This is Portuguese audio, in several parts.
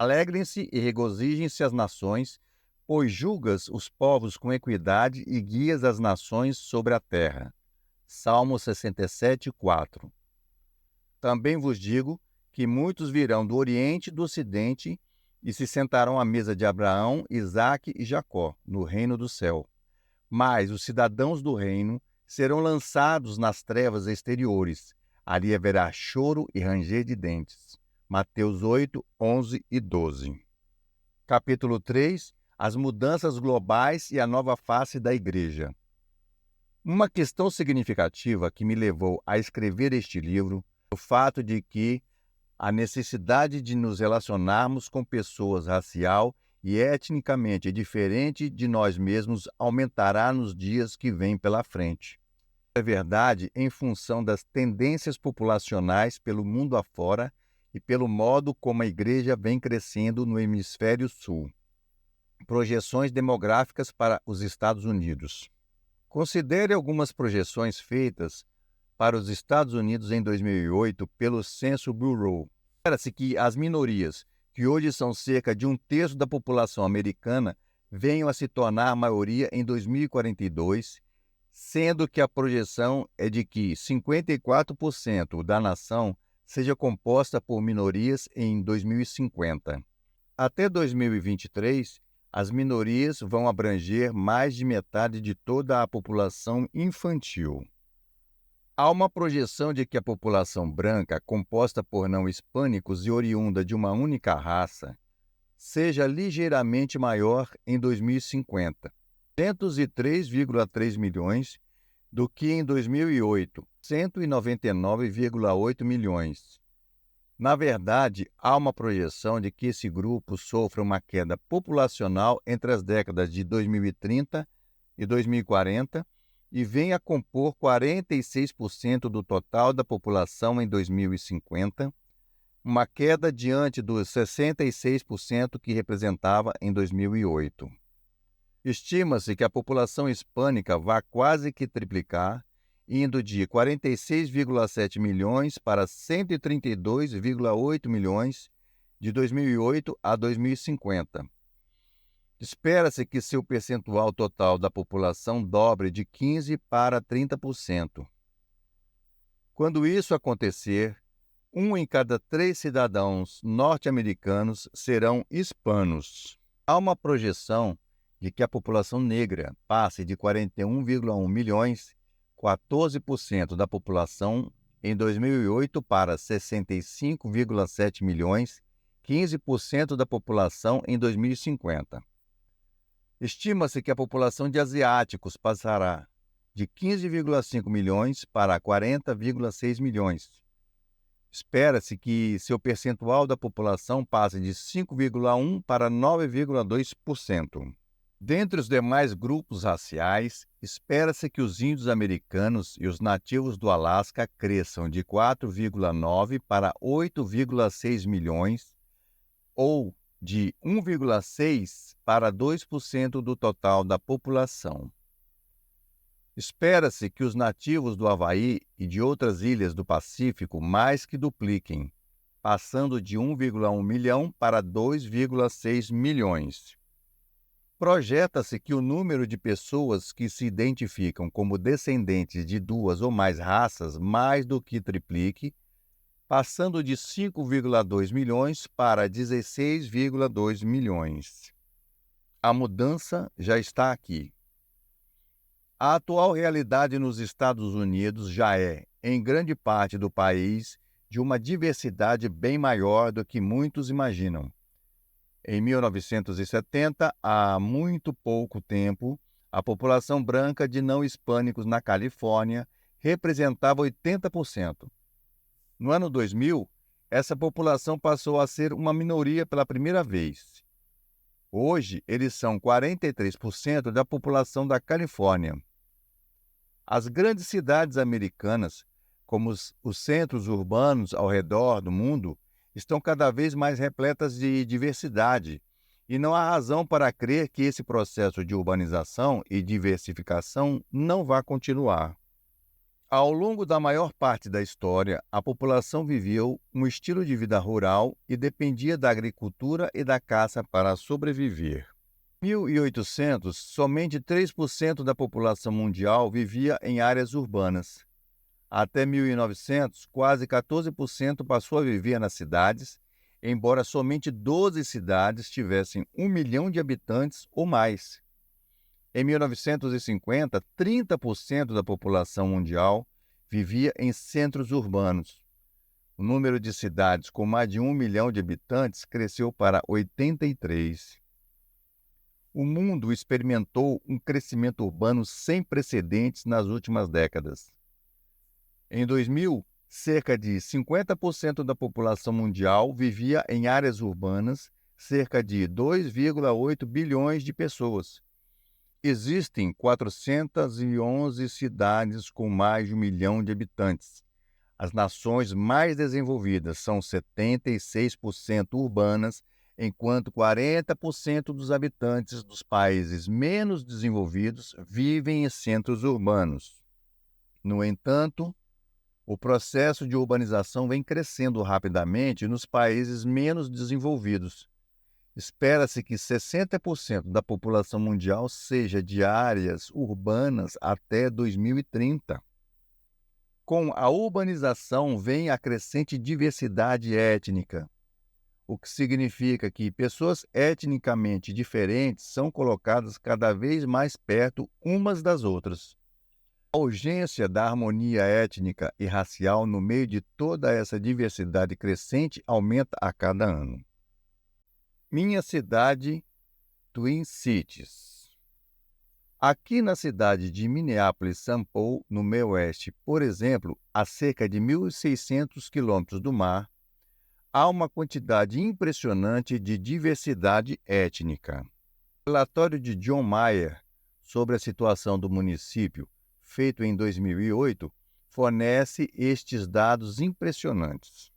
Alegrem-se e regozijem-se as nações, pois julgas os povos com equidade e guias as nações sobre a terra. Salmo 67, 4. Também vos digo que muitos virão do Oriente e do Ocidente e se sentarão à mesa de Abraão, Isaque e Jacó, no reino do céu. Mas os cidadãos do reino serão lançados nas trevas exteriores. Ali haverá choro e ranger de dentes. Mateus 8, 11 e 12. Capítulo 3. As mudanças globais e a nova face da Igreja. Uma questão significativa que me levou a escrever este livro é o fato de que a necessidade de nos relacionarmos com pessoas racial e etnicamente diferentes de nós mesmos aumentará nos dias que vêm pela frente. É verdade em função das tendências populacionais pelo mundo afora e pelo modo como a Igreja vem crescendo no Hemisfério Sul. Projeções demográficas para os Estados Unidos. Considere algumas projeções feitas para os Estados Unidos em 2008 pelo Census Bureau. Espera-se que as minorias, que hoje são cerca de um terço da população americana, venham a se tornar a maioria em 2042, sendo que a projeção é de que 54% da nação seja composta por minorias em 2050. Até 2023, as minorias vão abranger mais de metade de toda a população infantil. Há uma projeção de que a população branca, composta por não hispânicos e oriunda de uma única raça, seja ligeiramente maior em 2050, 203,3 milhões, do que em 2008, 199,8 milhões. Na verdade, há uma projeção de que esse grupo sofra uma queda populacional entre as décadas de 2030 e 2040 e venha a compor 46% do total da população em 2050, uma queda diante dos 66% que representava em 2008. Estima-se que a população hispânica vá quase que triplicar, indo de 46,7 milhões para 132,8 milhões de 2008 a 2050. Espera-se que seu percentual total da população dobre de 15% para 30%. Quando isso acontecer, 1 em cada 3 cidadãos norte-americanos serão hispanos. Há uma projeção de que a população negra passe de 41,1 milhões, 14% da população, em 2008 para 65,7 milhões, 15% da população em 2050. Estima-se que a população de asiáticos passará de 15,5 milhões para 40,6 milhões. Espera-se que seu percentual da população passe de 5,1% para 9,2%. Dentre os demais grupos raciais, espera-se que os índios americanos e os nativos do Alasca cresçam de 4,9 para 8,6 milhões, ou de 1,6 para 2% do total da população. Espera-se que os nativos do Havaí e de outras ilhas do Pacífico mais que dupliquem, passando de 1,1 milhão para 2,6 milhões. Projeta-se que o número de pessoas que se identificam como descendentes de 2 ou mais raças mais do que triplique, passando de 5,2 milhões para 16,2 milhões. A mudança já está aqui. A atual realidade nos Estados Unidos já é, em grande parte do país, de uma diversidade bem maior do que muitos imaginam. Em 1970, há muito pouco tempo, a população branca de não hispânicos na Califórnia representava 80%. No ano 2000, essa população passou a ser uma minoria pela primeira vez. Hoje, eles são 43% da população da Califórnia. As grandes cidades americanas, como os centros urbanos ao redor do mundo, estão cada vez mais repletas de diversidade, e não há razão para crer que esse processo de urbanização e diversificação não vá continuar. Ao longo da maior parte da história, a população viveu um estilo de vida rural e dependia da agricultura e da caça para sobreviver. Em 1800, somente 3% da população mundial vivia em áreas urbanas. Até 1900, quase 14% passou a viver nas cidades, embora somente 12 cidades tivessem 1 milhão de habitantes ou mais. Em 1950, 30% da população mundial vivia em centros urbanos. O número de cidades com mais de 1 milhão de habitantes cresceu para 83. O mundo experimentou um crescimento urbano sem precedentes nas últimas décadas. Em 2000, cerca de 50% da população mundial vivia em áreas urbanas, cerca de 2,8 bilhões de pessoas. Existem 411 cidades com mais de 1 milhão de habitantes. As nações mais desenvolvidas são 76% urbanas, enquanto 40% dos habitantes dos países menos desenvolvidos vivem em centros urbanos. No entanto, o processo de urbanização vem crescendo rapidamente nos países menos desenvolvidos. Espera-se que 60% da população mundial seja de áreas urbanas até 2030. Com a urbanização vem a crescente diversidade étnica, o que significa que pessoas etnicamente diferentes são colocadas cada vez mais perto umas das outras. A urgência da harmonia étnica e racial no meio de toda essa diversidade crescente aumenta a cada ano. Minha cidade, Twin Cities. Aqui na cidade de Minneapolis-St. Paul, no meio oeste, por exemplo, a cerca de 1.600 quilômetros do mar, há uma quantidade impressionante de diversidade étnica. O relatório de John Mayer sobre a situação do município, feito em 2008, fornece estes dados impressionantes.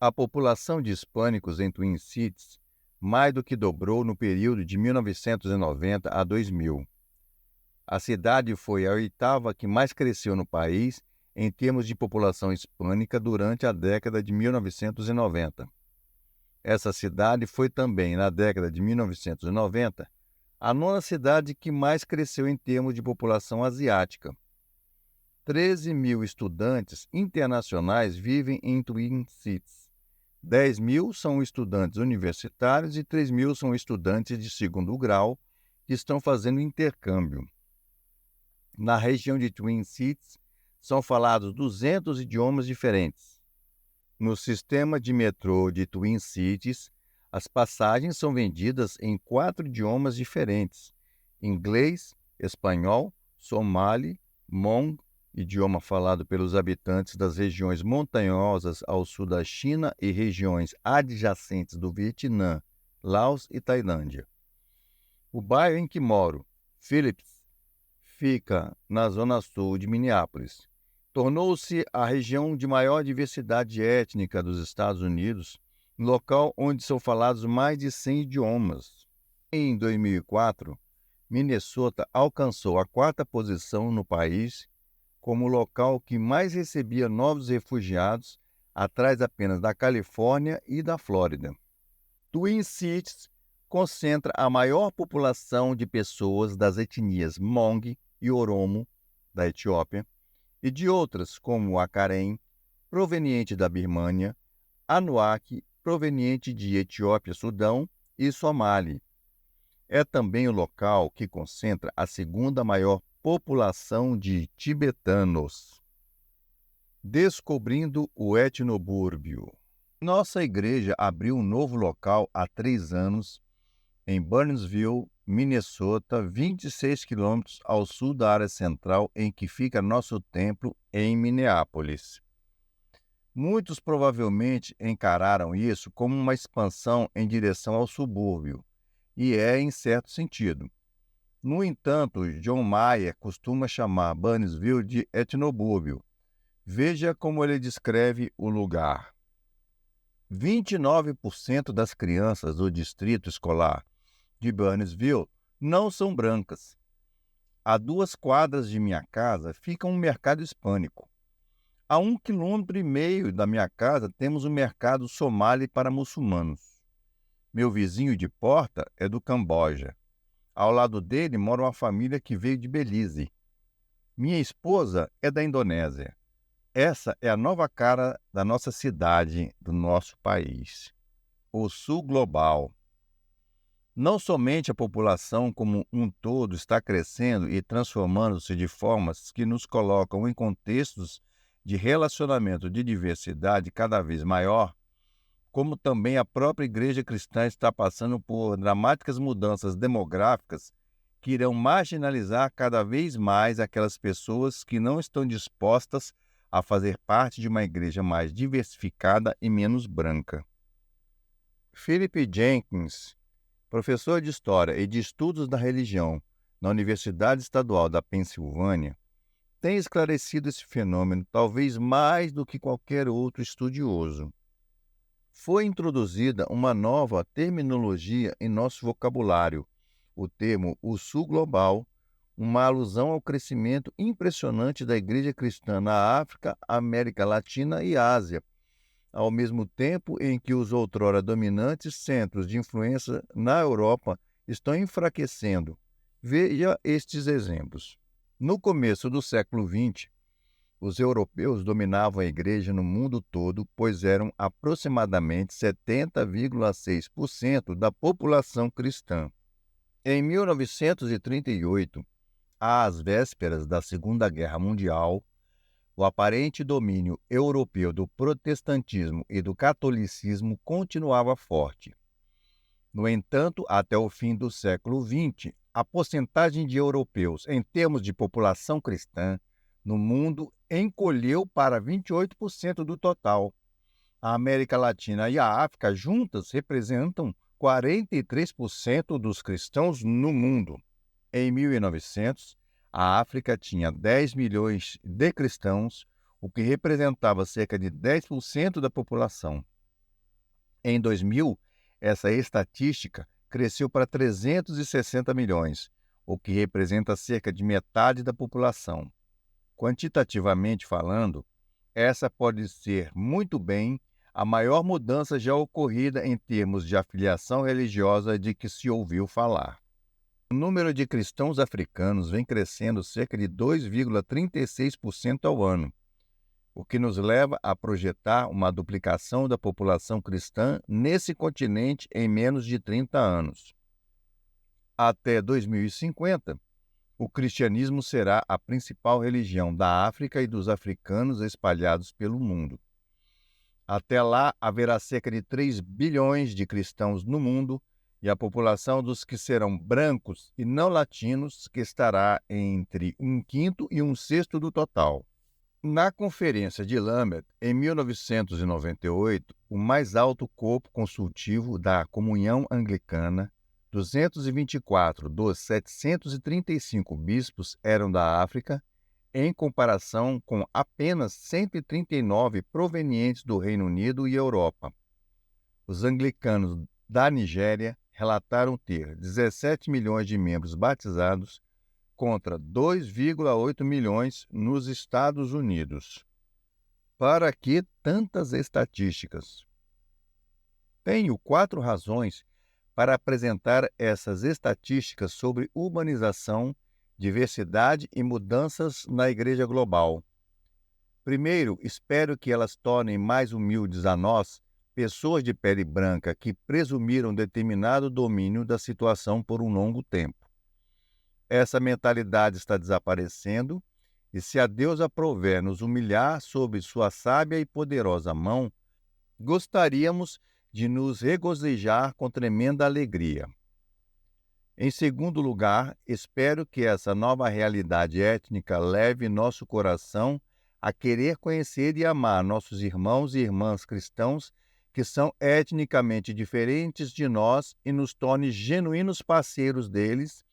A população de hispânicos em Twin Cities mais do que dobrou no período de 1990 a 2000. A cidade foi a oitava que mais cresceu no país em termos de população hispânica durante a década de 1990. Essa cidade foi também, na década de 1990, a nona cidade que mais cresceu em termos de população asiática. 13 mil estudantes internacionais vivem em Twin Cities. 10 mil são estudantes universitários e 3 mil são estudantes de segundo grau que estão fazendo intercâmbio. Na região de Twin Cities, são falados 200 idiomas diferentes. No sistema de metrô de Twin Cities, as passagens são vendidas em 4 idiomas diferentes: inglês, espanhol, somali, hmong, idioma falado pelos habitantes das regiões montanhosas ao sul da China e regiões adjacentes do Vietnã, Laos e Tailândia. O bairro em que moro, Phillips, fica na zona sul de Minneapolis. Tornou-se a região de maior diversidade étnica dos Estados Unidos, local onde são falados mais de 100 idiomas. Em 2004, Minnesota alcançou a 4ª posição no país como o local que mais recebia novos refugiados, atrás apenas da Califórnia e da Flórida. Twin Cities concentra a maior população de pessoas das etnias Hmong e Oromo, da Etiópia, e de outras como a Karen, proveniente da Birmânia, Anuak, proveniente de Etiópia, Sudão e Somali. É também o local que concentra a 2ª maior população de tibetanos. Descobrindo o etnobúrbio. Nossa igreja abriu um novo local há 3 anos em Burnsville, Minnesota, 26 quilômetros ao sul da área central em que fica nosso templo em Minneapolis. Muitos provavelmente encararam isso como uma expansão em direção ao subúrbio, e é em certo sentido. No entanto, John Mayer costuma chamar Burnsville de etnobúrbio. Veja como ele descreve o lugar. 29% das crianças do distrito escolar de Burnsville não são brancas. A 2 quadras de minha casa fica um mercado hispânico. A 1,5 km da minha casa temos um mercado somali para muçulmanos. Meu vizinho de porta é do Camboja. Ao lado dele mora uma família que veio de Belize. Minha esposa é da Indonésia. Essa é a nova cara da nossa cidade, do nosso país. O Sul Global. Não somente a população como um todo está crescendo e transformando-se de formas que nos colocam em contextos de relacionamento de diversidade cada vez maior, como também a própria Igreja Cristã está passando por dramáticas mudanças demográficas que irão marginalizar cada vez mais aquelas pessoas que não estão dispostas a fazer parte de uma igreja mais diversificada e menos branca. Philip Jenkins, professor de História e de Estudos da Religião na Universidade Estadual da Pensilvânia, tem esclarecido esse fenômeno talvez mais do que qualquer outro estudioso. Foi introduzida uma nova terminologia em nosso vocabulário, o termo "o Sul Global", uma alusão ao crescimento impressionante da Igreja Cristã na África, América Latina e Ásia, ao mesmo tempo em que os outrora dominantes centros de influência na Europa estão enfraquecendo. Veja estes exemplos. No começo do século XX, os europeus dominavam a igreja no mundo todo, pois eram aproximadamente 70,6% da população cristã. Em 1938, às vésperas da Segunda Guerra Mundial, o aparente domínio europeu do protestantismo e do catolicismo continuava forte. No entanto, até o fim do século XX, a porcentagem de europeus em termos de população cristã no mundo encolheu para 28% do total. A América Latina e a África juntas representam 43% dos cristãos no mundo. Em 1900, a África tinha 10 milhões de cristãos, o que representava cerca de 10% da população. Em 2000, essa estatística cresceu para 360 milhões, o que representa cerca de metade da população. Quantitativamente falando, essa pode ser muito bem a maior mudança já ocorrida em termos de afiliação religiosa de que se ouviu falar. O número de cristãos africanos vem crescendo cerca de 2,36% ao ano, o que nos leva a projetar uma duplicação da população cristã nesse continente em menos de 30 anos. Até 2050, o cristianismo será a principal religião da África e dos africanos espalhados pelo mundo. Até lá, haverá cerca de 3 bilhões de cristãos no mundo e a população dos que serão brancos e não latinos que estará entre 1/5 e 1/6 do total. Na Conferência de Lambeth, em 1998, o mais alto corpo consultivo da Comunhão Anglicana, 224 dos 735 bispos eram da África, em comparação com apenas 139 provenientes do Reino Unido e Europa. Os anglicanos da Nigéria relataram ter 17 milhões de membros batizados contra 2,8 milhões nos Estados Unidos. Para que tantas estatísticas? Tenho 4 razões para apresentar essas estatísticas sobre urbanização, diversidade e mudanças na Igreja Global. Primeiro, espero que elas tornem mais humildes a nós, pessoas de pele branca que presumiram determinado domínio da situação por um longo tempo. Essa mentalidade está desaparecendo e, se a Deus aprouver nos humilhar sob sua sábia e poderosa mão, gostaríamos de nos regozijar com tremenda alegria. Em segundo lugar, espero que essa nova realidade étnica leve nosso coração a querer conhecer e amar nossos irmãos e irmãs cristãos que são etnicamente diferentes de nós e nos torne genuínos parceiros deles,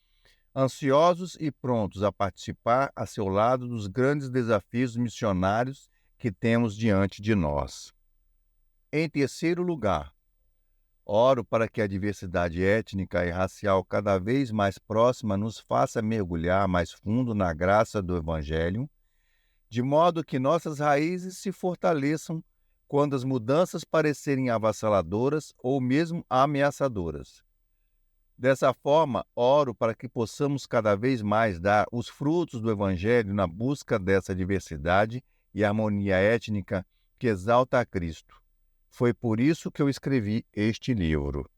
ansiosos e prontos a participar a seu lado dos grandes desafios missionários que temos diante de nós. Em terceiro lugar, Oro para que a diversidade étnica e racial cada vez mais próxima nos faça mergulhar mais fundo na graça do Evangelho, de modo que nossas raízes se fortaleçam quando as mudanças parecerem avassaladoras ou mesmo ameaçadoras. Dessa forma, oro para que possamos cada vez mais dar os frutos do Evangelho na busca dessa diversidade e harmonia étnica que exalta a Cristo. Foi por isso que eu escrevi este livro.